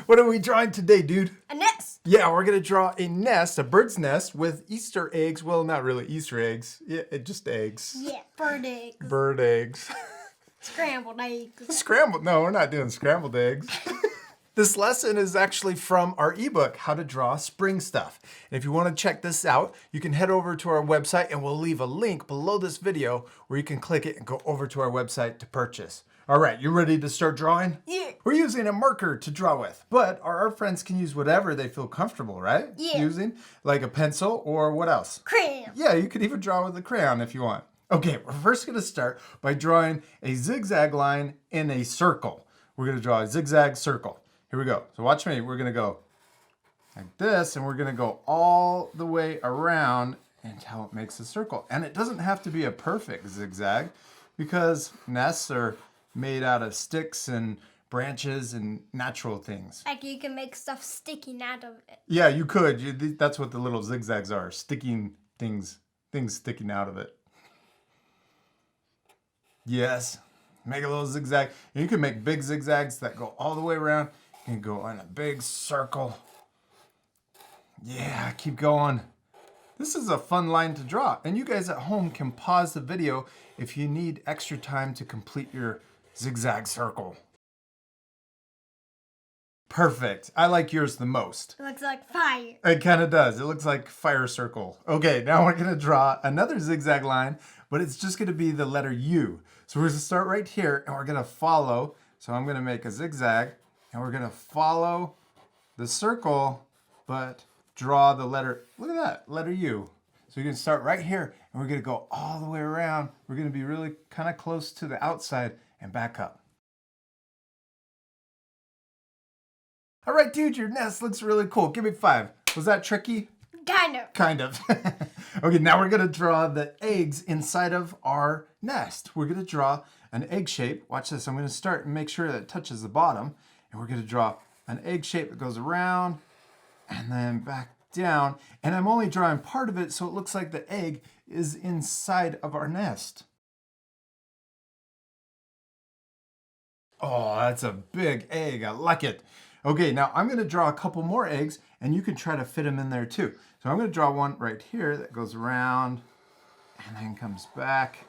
What are we drawing today, dude? A nest. Yeah, we're going to draw a nest, a bird's nest with Easter eggs. Well, not really Easter eggs. Yeah, just eggs. Yeah, bird eggs. Bird eggs. Scrambled eggs. Scrambled. No, we're not doing scrambled eggs. This lesson is actually from our ebook, How to Draw Spring Stuff. And if you want to check this out, you can head over to our website and we'll leave a link below this video where you can click it and go over to our website to purchase. All right, you ready to start drawing? Yeah. We're using a marker to draw with, but our friends can use whatever they feel comfortable, right? Yeah. Using like a pencil or what else? Crayon. Yeah, you could even draw with a crayon if you want. Okay, we're first going to start by drawing a zigzag line in a circle. We're going to draw a zigzag circle. Here we go. So watch me. We're going to go like this, and we're going to go all the way around until it makes a circle. And it doesn't have to be a perfect zigzag because nests are made out of sticks and branches and natural things. Like you can make stuff sticking out of it. Yeah, you could. That's what the little zigzags are, sticking things sticking out of it. Yes, make a little zigzag. And you can make big zigzags that go all the way around. You can go in a big circle. Yeah, keep going. This is a fun line to draw. And you guys at home can pause the video if you need extra time to complete your zigzag circle. Perfect. I like yours the most. It looks like fire. It kind of does. It looks like fire circle. Okay, now we're going to draw another zigzag line, but it's just going to be the letter U. So we're going to start right here and we're going to follow. So I'm going to make a zigzag and we're going to follow the circle, but draw the letter, look at that, letter U. So you're going to start right here and we're going to go all the way around. We're going to be really kind of close to the outside and back up. All right, dude, your nest looks really cool. Give me 5. Was that tricky? Kind of. Kind of. Okay, now we're going to draw the eggs inside of our nest. We're going to draw an egg shape. Watch this. I'm going to start and make sure that it touches the bottom. And we're going to draw an egg shape that goes around and then back down. And I'm only drawing part of it so it looks like the egg is inside of our nest. Oh, that's a big egg. I like it. Okay, now I'm going to draw a couple more eggs and you can try to fit them in there too. So I'm going to draw one right here that goes around and then comes back.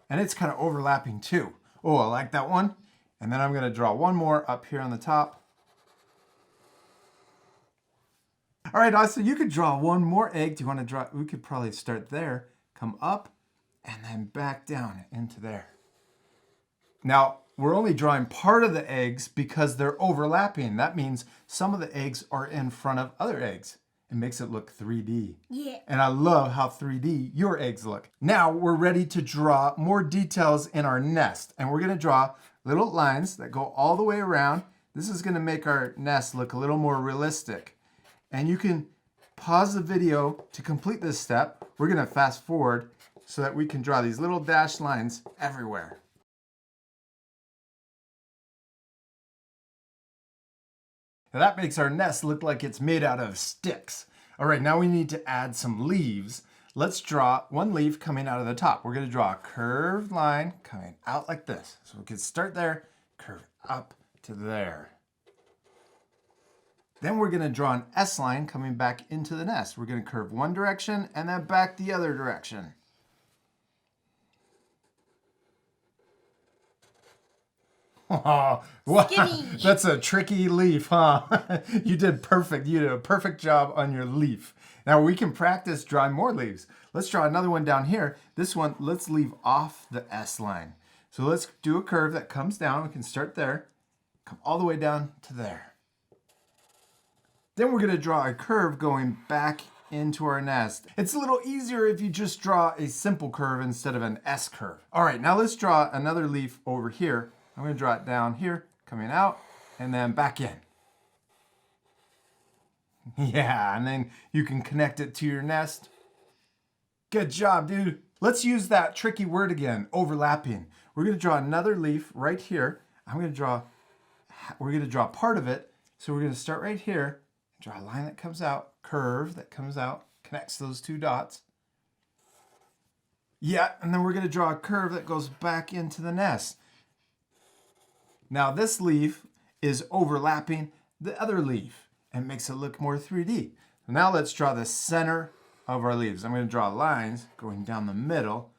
And it's kind of overlapping too. Oh, I like that one. And then I'm going to draw one more up here on the top. All right, Austin, you could draw one more egg. Do you want to draw? We could probably start there, come up, and then back down into there. Now, we're only drawing part of the eggs because they're overlapping. That means some of the eggs are in front of other eggs. It makes it look 3D. Yeah. And I love how 3D your eggs look. Now we're ready to draw more details in our nest. And we're going to draw little lines that go all the way around. This is going to make our nest look a little more realistic. And you can pause the video to complete this step. We're going to fast forward so that we can draw these little dashed lines everywhere. Now that makes our nest look like it's made out of sticks. All right, now we need to add some leaves. Let's draw one leaf coming out of the top. We're going to draw a curved line coming out like this. So we can start there, curve up to there. Then we're going to draw an S line coming back into the nest. We're going to curve one direction and then back the other direction. Oh, wow. That's a tricky leaf, huh? You did perfect. You did a perfect job on your leaf. Now we can practice drawing more leaves. Let's draw another one down here. This one, let's leave off the S line. So let's do a curve that comes down. We can start there, come all the way down to there. Then we're going to draw a curve going back into our nest. It's a little easier if you just draw a simple curve instead of an S curve. All right, now let's draw another leaf over here. I'm going to draw it down here, coming out, and then back in. Yeah, and then you can connect it to your nest. Good job, dude. Let's use that tricky word again, overlapping. We're going to draw another leaf right here. We're going to draw part of it. So we're going to start right here, draw a line that comes out, curve that comes out, connects those two dots. Yeah, and then we're going to draw a curve that goes back into the nest. Now this leaf is overlapping the other leaf and makes it look more 3D. Now let's draw the center of our leaves. I'm going to draw lines going down the middle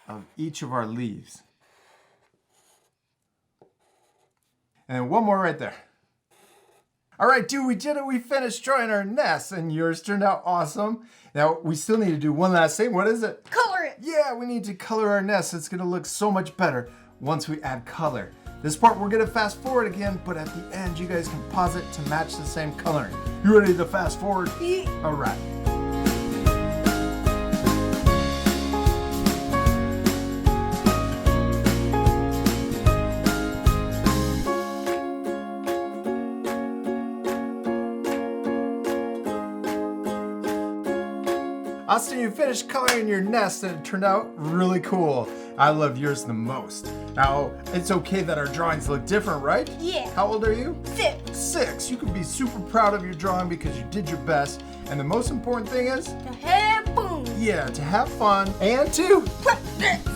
of each of our leaves. And one more right there. All right, dude, we did it. We finished drawing our nest, and yours turned out awesome. Now, we still need to do one last thing. What is it? Color it. Yeah, we need to color our nest. It's going to look so much better once we add color. This part, we're going to fast forward again, but at the end, you guys can pause it to match the same coloring. You ready to fast forward? Yeah. All right. Austin, you finished coloring your nest and it turned out really cool. I love yours the most. Now, it's okay that our drawings look different, right? Yeah. How old are you? 6. 6. You can be super proud of your drawing because you did your best. And the most important thing is? To have fun. Yeah, to have fun and to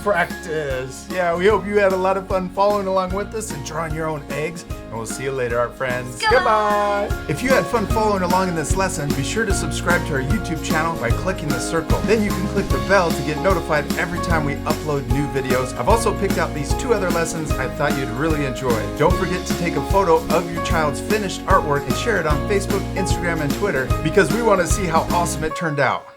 practice. Yeah, we hope you had a lot of fun following along with us and drawing your own eggs. And we'll see you later, our friends. Goodbye. If you had fun following along in this lesson, be sure to subscribe to our YouTube channel by clicking the circle. Then you can click the bell to get notified every time we upload new videos. I've also picked out these 2 other lessons I thought you'd really enjoy. Don't forget to take a photo of your child's finished artwork and share it on Facebook, Instagram, and Twitter because we want to see how awesome it turned out.